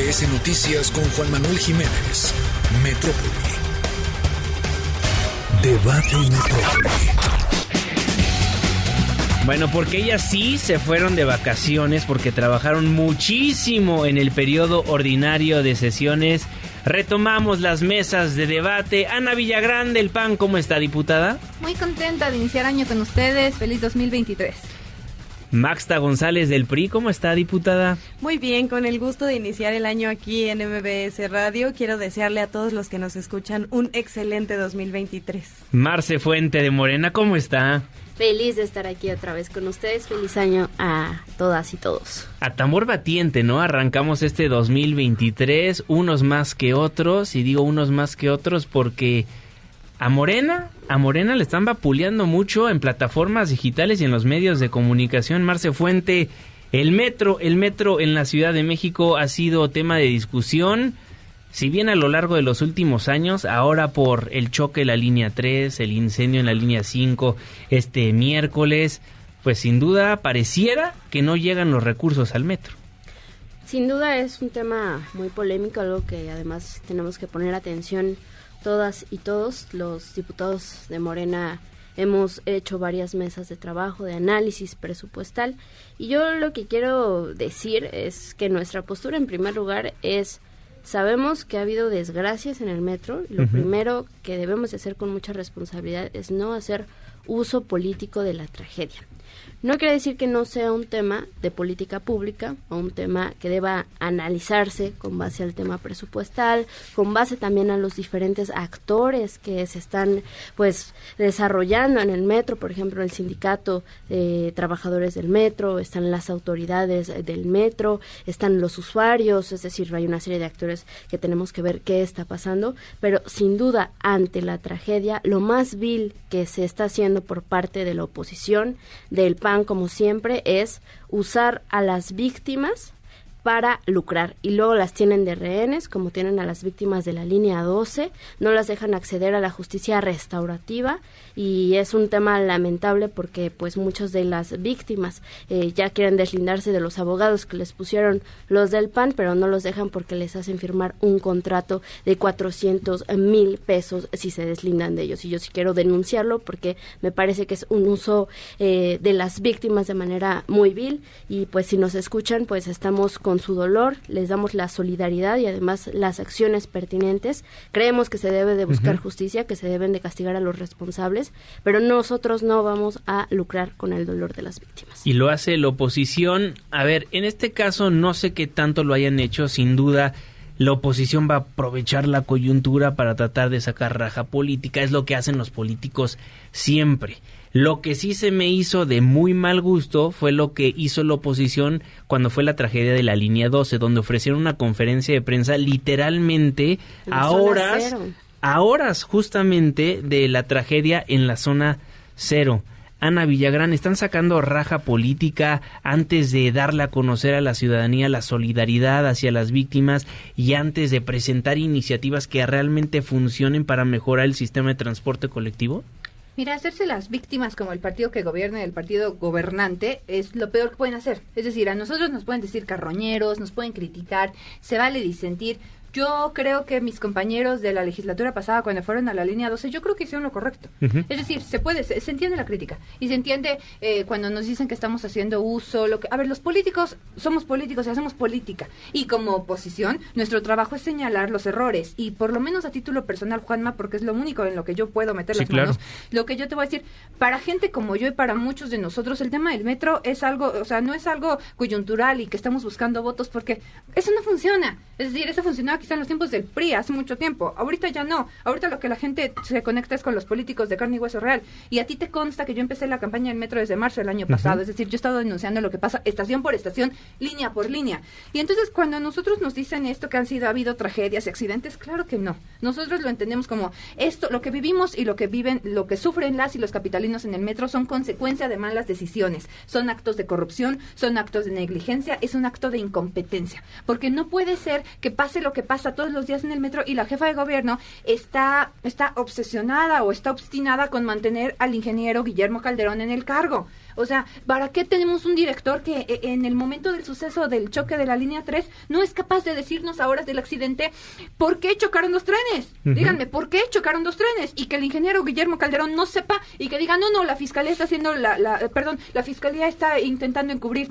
MBS Noticias con Juan Manuel Jiménez. Metrópoli. Debate Metrópoli. Bueno, porque ellas sí se fueron de vacaciones porque trabajaron muchísimo en el periodo ordinario de sesiones. Retomamos las mesas de debate. Ana Villagrán del PAN, ¿cómo está, diputada? Muy contenta de iniciar año con ustedes. Feliz 2023. Maxta González del PRI, ¿cómo está, diputada? Muy bien, con el gusto de iniciar el año aquí en MBS Radio. Quiero desearle a todos los que nos escuchan un excelente 2023. Marce Fuente de Morena, ¿cómo está? Feliz de estar aquí otra vez con ustedes. Feliz año a todas y todos. A tambor batiente, ¿no? Arrancamos este 2023, unos más que otros, y digo unos más que otros porque a Morena le están vapuleando mucho en plataformas digitales y en los medios de comunicación. Marce Fuente, el metro en la Ciudad de México ha sido tema de discusión, si bien a lo largo de los últimos años, ahora por el choque en la línea 3, el incendio en la línea 5, este miércoles, pues sin duda pareciera que no llegan los recursos al metro. Sin duda es un tema muy polémico, algo que además tenemos que poner atención todas y todos. Los diputados de Morena hemos hecho varias mesas de trabajo, de análisis presupuestal, y yo lo que quiero decir es que nuestra postura en primer lugar es: sabemos que ha habido desgracias en el metro, y lo primero que debemos de hacer con mucha responsabilidad es no hacer uso político de la tragedia. No quiere decir que no sea un tema de política pública o un tema que deba analizarse con base al tema presupuestal, con base también a los diferentes actores que se están pues desarrollando en el metro, por ejemplo el sindicato de trabajadores del metro, están las autoridades del metro, están los usuarios, es decir, hay una serie de actores que tenemos que ver qué está pasando, pero sin duda ante la tragedia lo más vil que se está haciendo por parte de la oposición, del PAN como siempre, es usar a las víctimas para lucrar, y luego las tienen de rehenes, como tienen a las víctimas de la línea 12, no las dejan acceder a la justicia restaurativa, y es un tema lamentable porque pues muchas de las víctimas ya quieren deslindarse de los abogados que les pusieron los del PAN, pero no los dejan porque les hacen firmar un contrato de 400,000 pesos si se deslindan de ellos, y yo sí quiero denunciarlo porque me parece que es un uso de las víctimas de manera muy vil, y pues si nos escuchan, pues estamos con su dolor, les damos la solidaridad y además las acciones pertinentes. Creemos que se debe de buscar justicia, que se deben de castigar a los responsables, pero nosotros no vamos a lucrar con el dolor de las víctimas. Y lo hace la oposición. A ver, en este caso no sé qué tanto lo hayan hecho, sin duda la oposición va a aprovechar la coyuntura para tratar de sacar raja política, es lo que hacen los políticos siempre. Lo que sí se me hizo de muy mal gusto fue lo que hizo la oposición cuando fue la tragedia de la línea 12, donde ofrecieron una conferencia de prensa literalmente a horas justamente de la tragedia en la zona cero. Ana Villagrán, están sacando raja política antes de darle a conocer a la ciudadanía la solidaridad hacia las víctimas y antes de presentar iniciativas que realmente funcionen para mejorar el sistema de transporte colectivo. Mira, hacerse las víctimas como el partido que gobierna y el partido gobernante es lo peor que pueden hacer. Es decir, a nosotros nos pueden decir carroñeros, nos pueden criticar, se vale disentir. Yo creo que mis compañeros de la legislatura pasada, cuando fueron a la línea 12, yo creo que hicieron lo correcto. Es decir, se entiende la crítica y se entiende cuando nos dicen que estamos haciendo uso. A ver, los políticos somos políticos y hacemos política. Y como oposición, nuestro trabajo es señalar los errores. Y por lo menos a título personal, Juanma, porque es lo único en lo que yo puedo meter las manos, lo que yo te voy a decir, para gente como yo y para muchos de nosotros, el tema del metro es algo, o sea, no es algo coyuntural y que estamos buscando votos, porque eso no funciona. Es decir, eso funcionaba quizá en los tiempos del PRI, hace mucho tiempo. Ahorita ya no. Ahorita lo que la gente se conecta es con los políticos de carne y hueso real. Y a ti te consta que yo empecé la campaña del metro desde marzo del año pasado. Es decir, yo he estado denunciando lo que pasa estación por estación, línea por línea. Y entonces cuando a nosotros nos dicen esto, que ha habido tragedias y accidentes, claro que no. Nosotros lo entendemos como esto, lo que vivimos y lo que viven, lo que sufren las y los capitalinos en el metro son consecuencia de malas decisiones. Son actos de corrupción, son actos de negligencia, es un acto de incompetencia. Porque no puede ser que pase lo que pasa todos los días en el metro y la jefa de gobierno está obsesionada o está obstinada con mantener al ingeniero Guillermo Calderón en el cargo. O sea, ¿para qué tenemos un director que en el momento del suceso del choque de la línea 3 no es capaz de decirnos a horas del accidente por qué chocaron 2 trenes? Díganme, ¿por qué chocaron 2 trenes? Y que el ingeniero Guillermo Calderón no sepa y que diga, no, la fiscalía está haciendo la fiscalía está intentando encubrir,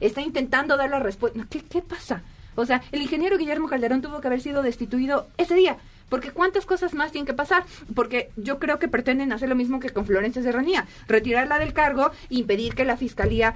está intentando dar la respuesta. ¿Qué pasa? O sea, el ingeniero Guillermo Calderón tuvo que haber sido destituido ese día. Porque ¿cuántas cosas más tienen que pasar? Porque yo creo que pretenden hacer lo mismo que con Florencia Serranía, retirarla del cargo, impedir que la fiscalía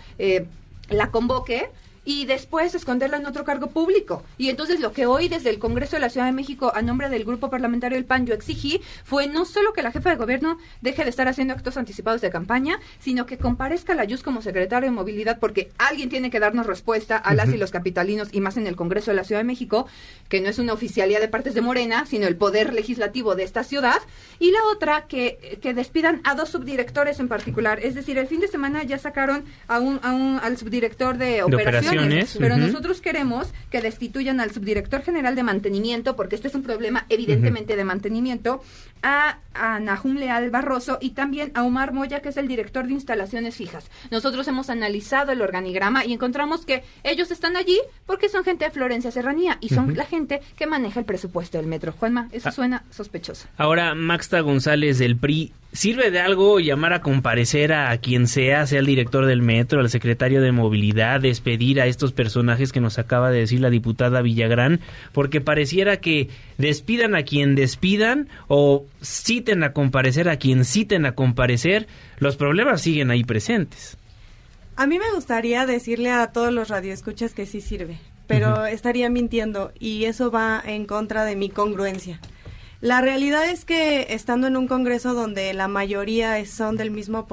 la convoque y después esconderla en otro cargo público. Y entonces lo que hoy desde el Congreso de la Ciudad de México, a nombre del Grupo Parlamentario del PAN, yo exigí, fue no solo que la jefa de gobierno deje de estar haciendo actos anticipados de campaña, sino que comparezca a la Yus como secretario de Movilidad, porque alguien tiene que darnos respuesta a las y los capitalinos, y más en el Congreso de la Ciudad de México, que no es una oficialía de partes de Morena, sino el poder legislativo de esta ciudad. Y la otra, que despidan a 2 subdirectores en particular. Es decir, el fin de semana ya sacaron al subdirector de operaciones. Pero nosotros queremos que destituyan al subdirector general de mantenimiento, porque este es un problema evidentemente de mantenimiento, a Nahum Leal Barroso y también a Omar Moya, que es el director de instalaciones fijas. Nosotros hemos analizado el organigrama y encontramos que ellos están allí porque son gente de Florencia Serranía y son la gente que maneja el presupuesto del metro. Juanma, eso suena sospechoso. Ahora, Maxta González del PRI, ¿sirve de algo llamar a comparecer a quien sea el director del metro, al secretario de movilidad, despedir a estos personajes que nos acaba de decir la diputada Villagrán? Porque pareciera que despidan a quien despidan o citen a comparecer a quien citen a comparecer, los problemas siguen ahí presentes. A mí me gustaría decirle a todos los radioescuchas que sí sirve, pero estaría mintiendo y eso va en contra de mi congruencia. La realidad es que estando en un congreso donde la mayoría son del mismo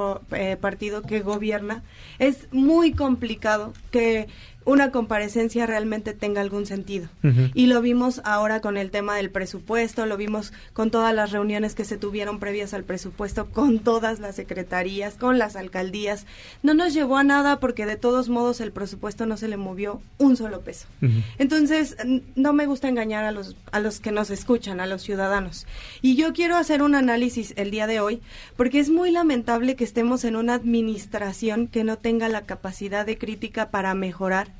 partido que gobierna, es muy complicado que una comparecencia realmente tenga algún sentido. Y lo vimos ahora con el tema del presupuesto, lo vimos con todas las reuniones que se tuvieron previas al presupuesto, con todas las secretarías, con las alcaldías. No nos llevó a nada porque de todos modos el presupuesto no se le movió un solo peso. Entonces, no me gusta engañar a los que nos escuchan, a los ciudadanos. Y yo quiero hacer un análisis el día de hoy, porque es muy lamentable que estemos en una administración que no tenga la capacidad de crítica para mejorar,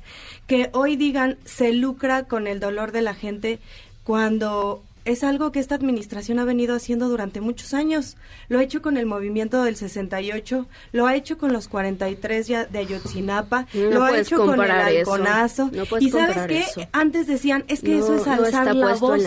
que hoy digan se lucra con el dolor de la gente cuando es algo que esta administración ha venido haciendo durante muchos años. Lo ha hecho con el movimiento del 68, lo ha hecho con los 43 de Ayotzinapa, lo ha hecho con el halconazo. Y ¿sabes qué? Antes decían, es que eso es alzar la voz.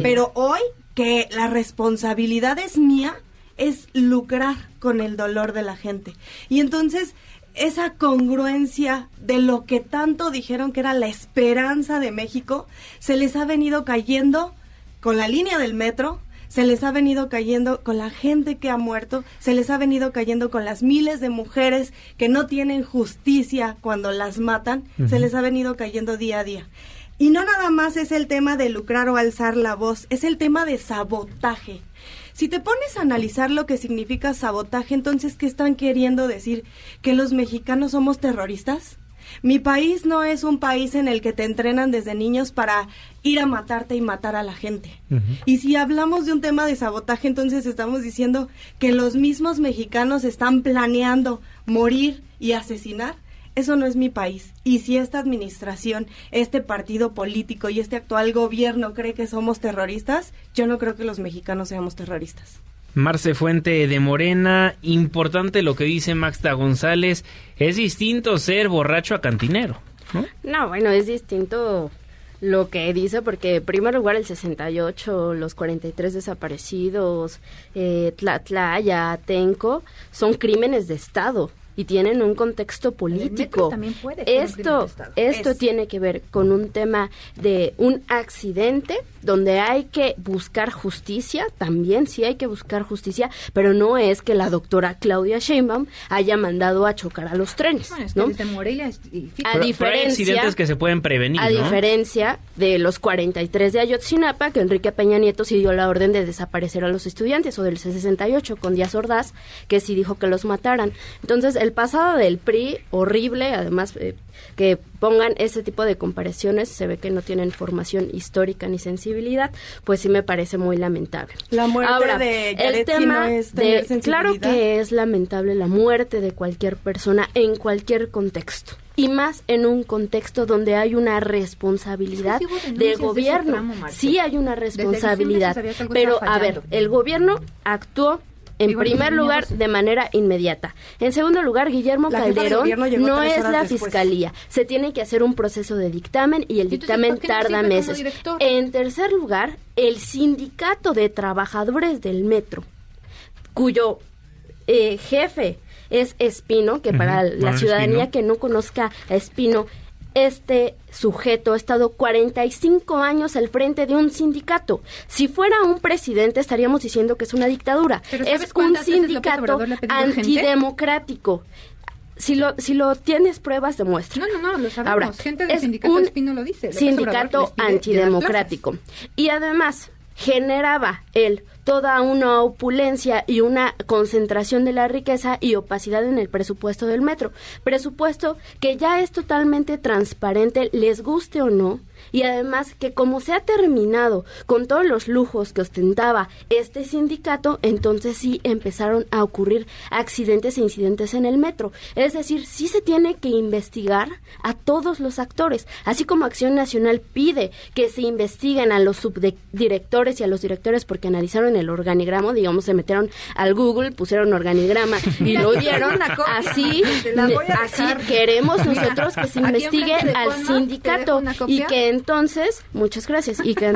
Pero hoy, que la responsabilidad es mía, es lucrar con el dolor de la gente. Y entonces esa congruencia de lo que tanto dijeron que era la esperanza de México, se les ha venido cayendo con la línea del metro, se les ha venido cayendo con la gente que ha muerto, se les ha venido cayendo con las miles de mujeres que no tienen justicia cuando las matan, se les ha venido cayendo día a día. Y no nada más es el tema de lucrar o alzar la voz, es el tema de sabotaje. Si te pones a analizar lo que significa sabotaje, entonces, ¿qué están queriendo decir? ¿Que los mexicanos somos terroristas? Mi país no es un país en el que te entrenan desde niños para ir a matarte y matar a la gente. Y si hablamos de un tema de sabotaje, entonces estamos diciendo que los mismos mexicanos están planeando morir y asesinar. Eso no es mi país. Y si esta administración, este partido político y este actual gobierno cree que somos terroristas, yo no creo que los mexicanos seamos terroristas. Marce Fuente de Morena, importante lo que dice Maxta González, es distinto ser borracho a cantinero, ¿no? No, bueno, es distinto lo que dice, porque en primer lugar el 68, los 43 desaparecidos, Tlatlaya, Atenco, son crímenes de Estado y tienen un contexto político. Esto tiene que ver con un tema de un accidente donde hay que buscar justicia, también sí hay que buscar justicia, pero no es que la doctora Claudia Sheinbaum haya mandado a chocar a los trenes, bueno, es ¿no? Que desde Morelia hay accidentes que se pueden prevenir, a ¿no? diferencia de los 43 de Ayotzinapa, que Enrique Peña Nieto sí dio la orden de desaparecer a los estudiantes, o del 68 con Díaz Ordaz, que sí dijo que los mataran. Entonces, el pasado del PRI, horrible, además que pongan ese tipo de comparaciones, se ve que no tienen formación histórica ni sensibilidad, pues sí me parece muy lamentable. La muerte Ahora, de el Yaretsi tema no es tener sensibilidad. claro que es lamentable la muerte de cualquier persona en cualquier contexto. Y más en un contexto donde hay una responsabilidad del gobierno. Sí hay una responsabilidad. Pero, a ver, el gobierno actuó en primer lugar de manera inmediata. En segundo lugar, Guillermo Calderón no es la fiscalía. Se tiene que hacer un proceso de dictamen y el dictamen tarda meses. En tercer lugar, el sindicato de trabajadores del metro, cuyo jefe es Espino, que para la ciudadanía Espino, que no conozca a Espino, este sujeto ha estado 45 años al frente de un sindicato. Si fuera un presidente estaríamos diciendo que es una dictadura. Es un sindicato antidemocrático. Si lo tienes pruebas, demuestra. No, lo sabemos. Ahora, gente del sindicato Espino lo dice. Sindicato antidemocrático. Y además generaba toda una opulencia y una concentración de la riqueza y opacidad en el presupuesto del metro. Presupuesto que ya es totalmente transparente, les guste o no, y además que como se ha terminado con todos los lujos que ostentaba este sindicato, entonces sí empezaron a ocurrir accidentes e incidentes en el metro. Es decir, sí se tiene que investigar a todos los actores, así como Acción Nacional pide que se investiguen a los subdirectores y a los directores porque analizaron el organigrama, digamos, se metieron al Google, pusieron organigrama y lo vieron. Así queremos nosotros que se investigue al sindicato y que entonces, muchas gracias, y que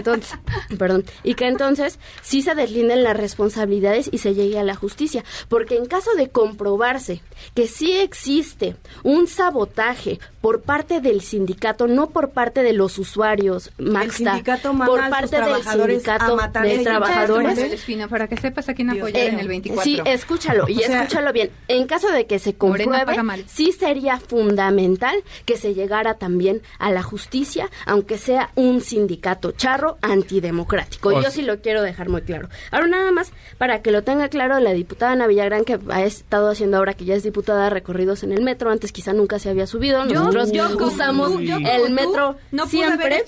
entonces sí se deslinden las responsabilidades y se llegue a la justicia, porque en caso de comprobarse que sí existe un sabotaje por parte del sindicato, no por parte de los usuarios, Maxta, por parte del sindicato de trabajadores. Espino, para que sepas a quién apoyar en el 24. Sí, escúchalo, escúchalo bien. En caso de que se compruebe, sí sería fundamental que se llegara también a la justicia, aunque sea un sindicato charro antidemocrático. Yo sí lo quiero dejar muy claro. Ahora nada más, para que lo tenga claro, la diputada Ana Villagrán, que ha estado haciendo ahora que ya es diputada, recorridos en el metro, antes quizá nunca se había subido. Nosotros usamos el metro siempre.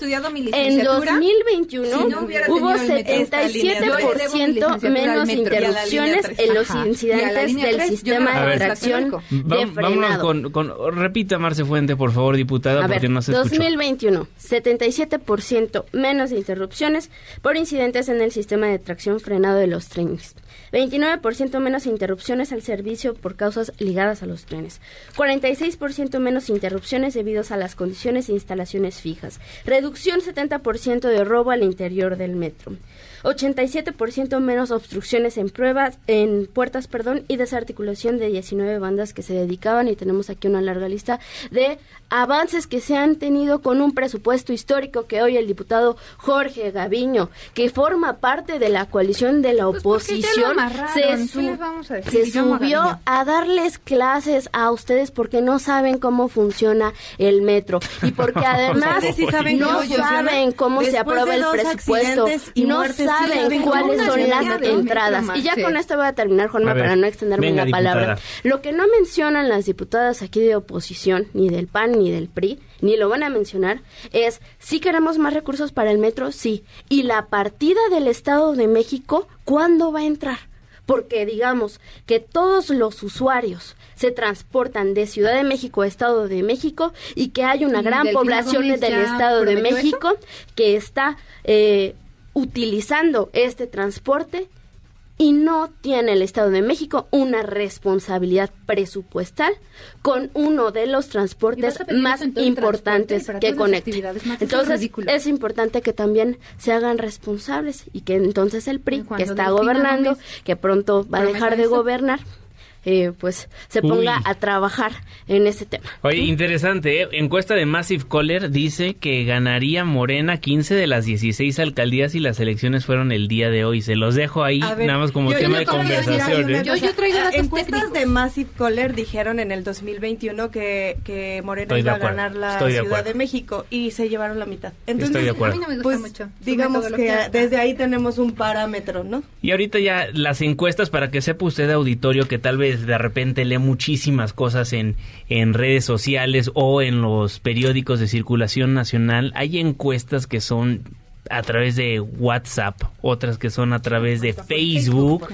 En 2021 hubo 77% menos interrupciones en los incidentes del sistema de tracción de frenado. Vámonos repita, Marce Fuente, por favor, diputada, porque no se escuchó. 2021, 77% menos interrupciones por incidentes en el sistema de tracción frenado de los trenes. 29% menos interrupciones al servicio por causas ligadas a los trenes. 46% menos interrupciones debidos a las condiciones e instalaciones fijas. Reducción 70% de robo al interior del metro. 87% menos obstrucciones en puertas, y desarticulación de 19 bandas que se dedicaban, y tenemos aquí una larga lista de avances que se han tenido con un presupuesto histórico que hoy el diputado Jorge Gaviño, que forma parte de la coalición de la oposición, se subió a darles clases a ustedes porque no saben cómo funciona el metro y porque además no saben cómo se aprueba el presupuesto, no saben cuáles son las entradas. Y ya con esto voy a terminar, Juanma, para no extenderme en la palabra. Lo que no mencionan las diputadas aquí de oposición, ni del PAN ni del PRI, ni lo van a mencionar, es si queremos más recursos para el metro, sí. Y la partida del Estado de México, ¿cuándo va a entrar? Porque digamos que todos los usuarios se transportan de Ciudad de México a Estado de México y que hay una gran población del Estado de México que está utilizando este transporte y no tiene el Estado de México una responsabilidad presupuestal con uno de los transportes más importantes que conecta. Entonces es importante que también se hagan responsables y que entonces el PRI, que está gobernando, que pronto va a dejar de gobernar, pues se ponga a trabajar en ese tema. Oye, interesante, encuesta de Massive Caller dice que ganaría Morena 15 de las 16 alcaldías si las elecciones fueron el día de hoy. Se los dejo ahí, nada más como tema de conversación. Yo traigo datos encuestas de Massive Caller dijeron en el 2021 que Morena iba a ganar la Ciudad de México y se llevaron la mitad. Entonces, estoy de acuerdo. A mí no me gusta pues, mucho. Digamos que desde ahí tenemos un parámetro, ¿no? Y ahorita ya las encuestas, para que sepa usted, auditorio, que tal vez de repente lee muchísimas cosas en redes sociales o en los periódicos de circulación nacional, hay encuestas que son a través de WhatsApp, otras que son a través de Facebook.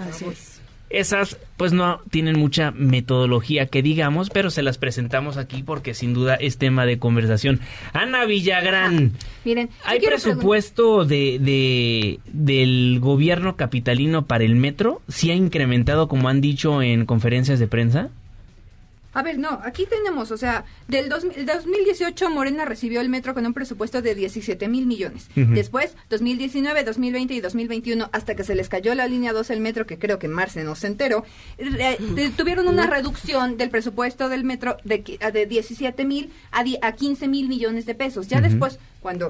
Esas pues no tienen mucha metodología que digamos, pero se las presentamos aquí porque sin duda es tema de conversación. Ana Villagrán, miren, ¿hay presupuesto del gobierno capitalino para el metro? ¿Sí ha incrementado como han dicho en conferencias de prensa? A ver, no, aquí tenemos, o sea, del 2018 Morena recibió el metro con un presupuesto de 17,000 millones. Uh-huh. Después, 2019, 2020 y 2021, hasta que se les cayó la línea 2 del metro, que creo que Marce no se enteró, tuvieron una reducción del presupuesto del metro de 17,000 a 15,000 millones de pesos. Ya después,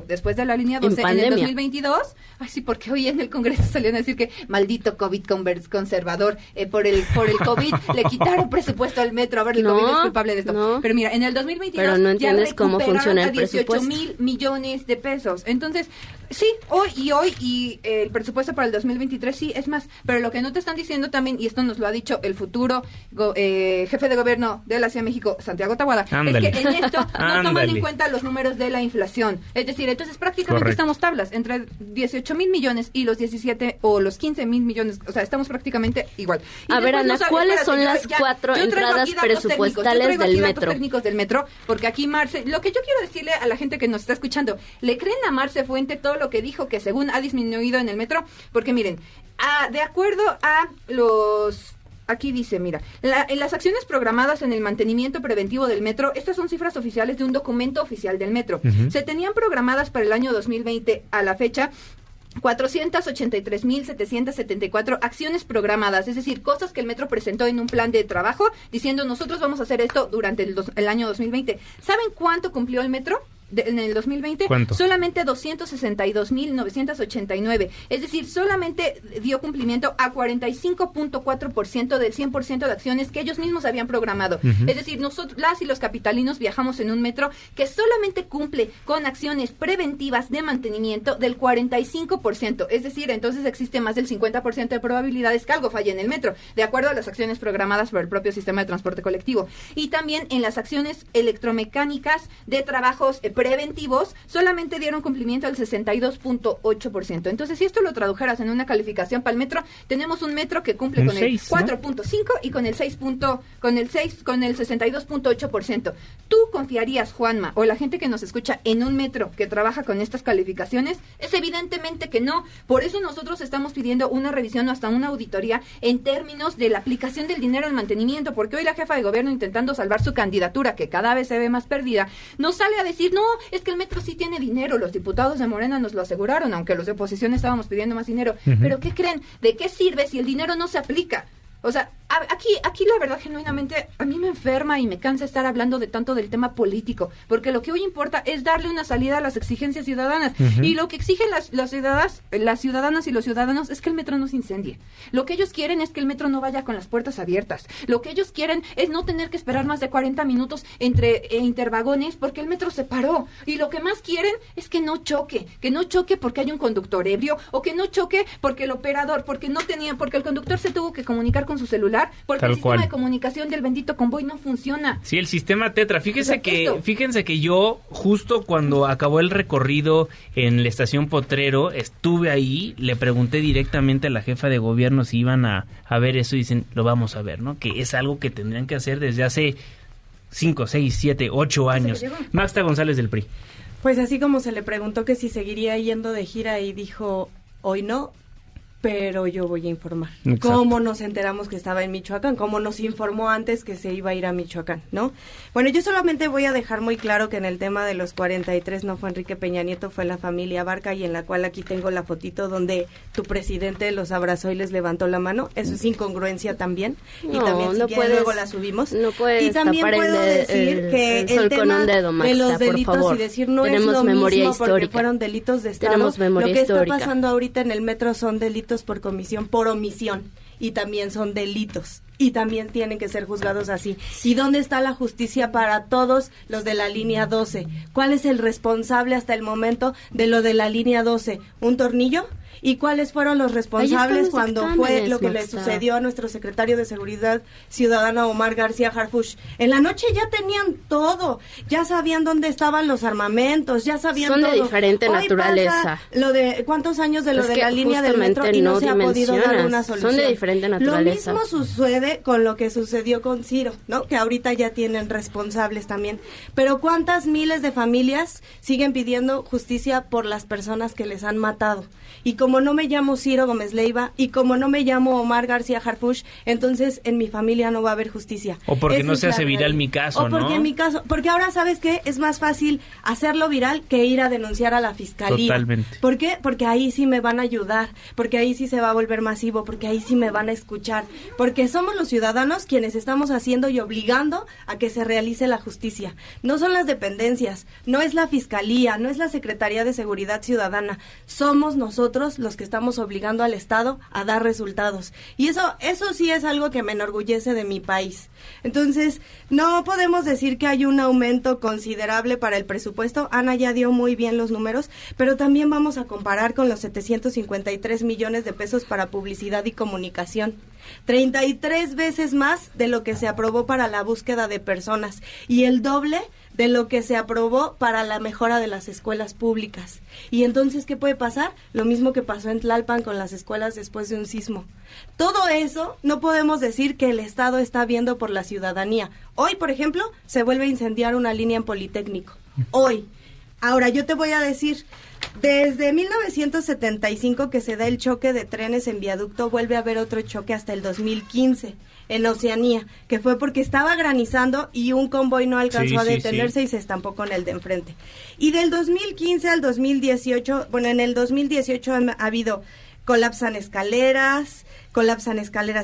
después de la línea 12, en el 2022, ay sí, porque hoy en el Congreso salieron a decir que maldito COVID conservador, por el COVID le quitaron presupuesto al metro, a ver, el COVID es culpable de esto. No. Pero mira, en el 2022 pero no entiendes cómo funciona el 18,000 millones de pesos. Entonces, sí, hoy el presupuesto para el 2023 sí es más, pero lo que no te están diciendo también, y esto nos lo ha dicho el futuro jefe de gobierno de la Ciudad de México, Santiago Taboada, es que en esto no toman en cuenta los números de la inflación. Es decir, entonces prácticamente estamos tablas entre 18,000 millones y los 17 o los 15,000 millones, o sea, estamos prácticamente igual. Y a ver, Ana, ¿cuáles son las cuatro entradas presupuestales del metro? Técnicos del metro, porque aquí Marce, lo que yo quiero decirle a la gente que nos está escuchando, ¿le creen a Marce Fuente todo lo que dijo que según ha disminuido en el metro? Porque miren, de acuerdo a los... Aquí dice, mira, en las acciones programadas en el mantenimiento preventivo del metro, estas son cifras oficiales de un documento oficial del metro. Uh-huh. Se tenían programadas para el año 2020 a la fecha 483,774 acciones programadas, es decir, cosas que el metro presentó en un plan de trabajo diciendo nosotros vamos a hacer esto durante el año 2020. ¿Saben cuánto cumplió el metro? En el 2020, ¿cuánto? Solamente 262,989. Es decir, solamente dio cumplimiento a 45.4% del 100% de acciones que ellos mismos habían programado. Uh-huh. Es decir, nosotros, las y los capitalinos viajamos en un metro que solamente cumple con acciones preventivas de mantenimiento del 45%. Es decir, entonces existe más del 50% de probabilidades que algo falle en el metro, de acuerdo a las acciones programadas por el propio sistema de transporte colectivo. Y también en las acciones electromecánicas de trabajos preventivos solamente dieron cumplimiento al 62.8%. Entonces, si esto lo tradujeras en una calificación para el metro, tenemos un metro que cumple con 6, el 4.5 y con el 62.8%. ¿Tú confiarías, Juanma, o la gente que nos escucha, en un metro que trabaja con estas calificaciones? Es evidentemente que no. Por eso nosotros estamos pidiendo una revisión o hasta una auditoría en términos de la aplicación del dinero en mantenimiento, porque hoy la jefa de gobierno, intentando salvar su candidatura, que cada vez se ve más perdida, nos sale a decir, no, es que el metro sí tiene dinero, los diputados de Morena nos lo aseguraron, aunque los de oposición estábamos pidiendo más dinero. Uh-huh. Pero ¿qué creen? ¿De qué sirve si el dinero no se aplica? O sea, aquí la verdad, genuinamente, a mí me enferma y me cansa estar hablando tanto del tema político, porque lo que hoy importa es darle una salida a las exigencias ciudadanas. Uh-huh. Y lo que exigen las ciudadanas y los ciudadanos es que el metro no se incendie. Lo que ellos quieren es que el metro no vaya con las puertas abiertas. Lo que ellos quieren es no tener que esperar más de 40 minutos entre intervagones porque el metro se paró. Y lo que más quieren es que no choque porque hay un conductor ebrio, o que no choque porque el operador, porque el conductor se tuvo que comunicar con su celular, porque tal el sistema cual de comunicación del bendito convoy no funciona. Sí, el sistema Tetra. Fíjense que yo, justo cuando acabó el recorrido en la estación Potrero, estuve ahí, le pregunté directamente a la jefa de gobierno si iban a ver eso, y dicen, lo vamos a ver, ¿no? Que es algo que tendrían que hacer desde hace 5, 6, 7, 8 años. Maxta González del PRI. Pues así como se le preguntó que si seguiría yendo de gira y dijo, hoy no, pero yo voy a informar. Exacto. ¿Cómo nos enteramos que estaba en Michoacán? ¿Cómo nos informó antes que se iba a ir a Michoacán, no? Bueno, yo solamente voy a dejar muy claro que en el tema de los 43 no fue Enrique Peña Nieto, fue la familia Barca, y en la cual aquí tengo la fotito donde tu presidente los abrazó y les levantó la mano. Eso es incongruencia también. No, y también no si puedes, luego la subimos. No puedes y también puedo decir que el tema de los delitos y decir no es lo mismo porque fueron delitos de Estado. Tenemos memoria lo que histórica. Está pasando ahorita en el metro son delitos por comisión, por omisión, y también son delitos y también tienen que ser juzgados así. ¿Y dónde está la justicia para todos los de la línea 12? ¿Cuál es el responsable hasta el momento de lo de la línea 12? ¿Un tornillo? ¿Y cuáles fueron los responsables cuando fue dictámenes, lo que le sucedió a nuestro secretario de Seguridad Ciudadana, Omar García Harfuch? En la noche ya tenían todo, ya sabían dónde estaban los armamentos, ya sabían todo. Son de diferente Hoy naturaleza. pasa lo de ¿cuántos años de lo Es de que la línea del metro y no se ha podido dar una solución? Son de diferente naturaleza. Lo mismo sucede con lo que sucedió con Ciro, ¿no? Que ahorita ya tienen responsables también. Pero ¿cuántas miles de familias siguen pidiendo justicia por las personas que les han matado? Y como no me llamo Ciro Gómez Leiva y como no me llamo Omar García Harfuch, entonces en mi familia no va a haber justicia. O porque Esa no es se la hace viral realidad. mi caso, o porque ¿no? en mi caso, porque ahora ¿sabes qué? Es más fácil hacerlo viral que ir a denunciar a la fiscalía. Totalmente. ¿Por qué? Porque ahí sí me van a ayudar, porque ahí sí se va a volver masivo, porque ahí sí me van a escuchar, porque somos los ciudadanos quienes estamos haciendo y obligando a que se realice la justicia. No son las dependencias, no es la fiscalía, no es la Secretaría de Seguridad Ciudadana, somos nosotros los que estamos obligando al Estado a dar resultados. Y eso sí es algo que me enorgullece de mi país. Entonces, no podemos decir que hay un aumento considerable para el presupuesto. Ana ya dio muy bien los números, pero también vamos a comparar con los 753 millones de pesos para publicidad y comunicación. 33 veces más de lo que se aprobó para la búsqueda de personas y el doble de lo que se aprobó para la mejora de las escuelas públicas. Y entonces, ¿qué puede pasar? Lo mismo que pasó en Tlalpan con las escuelas después de un sismo. Todo eso no podemos decir que el Estado está viendo por la ciudadanía. Hoy, por ejemplo, se vuelve a incendiar una línea en Politécnico. Hoy. Ahora, yo te voy a decir, desde 1975 que se da el choque de trenes en viaducto, vuelve a haber otro choque hasta el 2015 en Oceanía, que fue porque estaba granizando y un convoy no alcanzó a detenerse y se estampó con el de enfrente. Y del 2015 al 2018, bueno, en el 2018 ha habido colapsan escaleras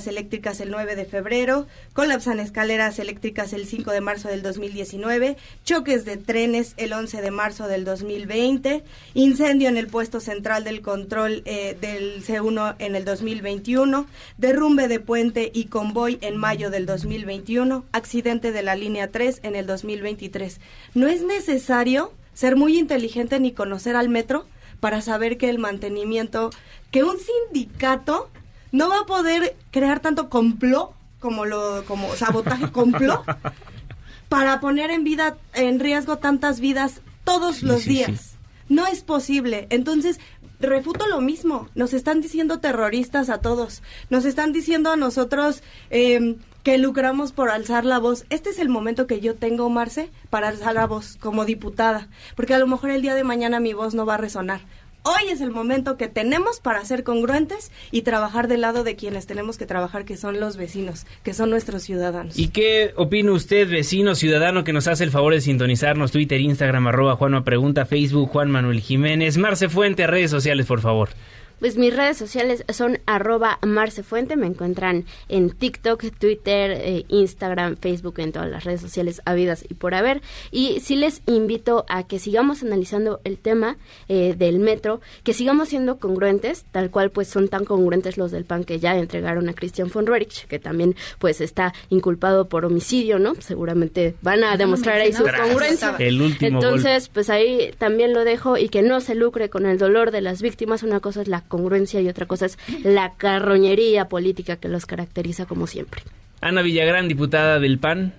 eléctricas el 9 de febrero, colapsan escaleras eléctricas el 5 de marzo del 2019, choques de trenes el 11 de marzo del 2020, incendio en el puesto central del control del C1 en el 2021, derrumbe de puente y convoy en mayo del 2021, accidente de la línea 3 en el 2023. No es necesario ser muy inteligente ni conocer al metro para saber que el mantenimiento, que un sindicato no va a poder crear tanto complot como sabotaje complot para poner en riesgo tantas vidas todos los días. No es posible. Entonces, refuto lo mismo. Nos están diciendo terroristas a todos. Nos están diciendo a nosotros que lucramos por alzar la voz. Este es el momento que yo tengo, Marce, para alzar la voz como diputada, porque a lo mejor el día de mañana mi voz no va a resonar. Hoy es el momento que tenemos para ser congruentes y trabajar del lado de quienes tenemos que trabajar, que son los vecinos, que son nuestros ciudadanos. ¿Y qué opina usted, vecino, ciudadano, que nos hace el favor de sintonizarnos? Twitter, Instagram, @Juanma Pregunta, Facebook, Juan Manuel Jiménez. Marce Fuente, redes sociales, por favor. Pues mis redes sociales son @marcefuente, me encuentran en TikTok, Twitter, Instagram, Facebook, en todas las redes sociales habidas y por haber. Y sí les invito a que sigamos analizando el tema del metro, que sigamos siendo congruentes, tal cual pues son tan congruentes los del PAN que ya entregaron a Christian von Roerich, que también pues está inculpado por homicidio, ¿no? Seguramente van a demostrar ahí su congruencia. El último Entonces, pues ahí también lo dejo, y que no se lucre con el dolor de las víctimas. Una cosa es la congruencia y otra cosa es la carroñería política que los caracteriza como siempre. Ana Villagrán, diputada del PAN,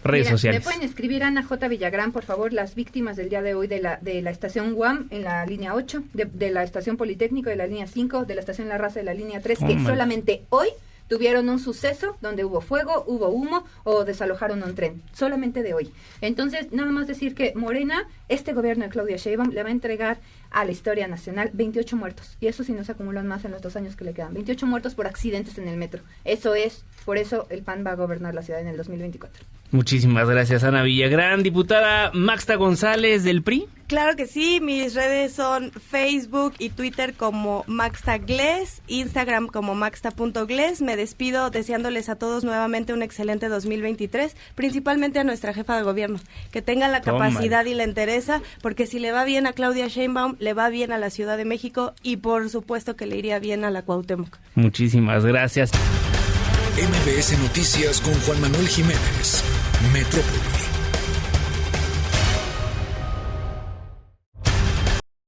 redes sociales. Me pueden escribir Ana J. Villagrán, por favor, las víctimas del día de hoy de la estación UAM en la línea 8, de la estación Politécnico de la línea 5, de la estación La Raza de la línea 3, que solamente hoy tuvieron un suceso donde hubo fuego, hubo humo o desalojaron un tren, solamente de hoy. Entonces, nada más decir que Morena, este gobierno de Claudia Sheinbaum, le va a entregar a la historia nacional 28 muertos, y eso sí no se acumulan más en los 2 años que le quedan, 28 muertos por accidentes en el metro. Por eso el PAN va a gobernar la ciudad en el 2024. Muchísimas gracias, Ana Villagrán. Diputada Maxta González del PRI. Claro que sí, mis redes son Facebook y Twitter como maxtagles, Instagram como maxta.gles. Me despido deseándoles a todos nuevamente un excelente 2023, principalmente a nuestra jefa de gobierno, que tenga la capacidad y la entereza, porque si le va bien a Claudia Sheinbaum, le va bien a la Ciudad de México y por supuesto que le iría bien a la Cuauhtémoc. Muchísimas gracias. MBS Noticias con Juan Manuel Jiménez, Metrópoli.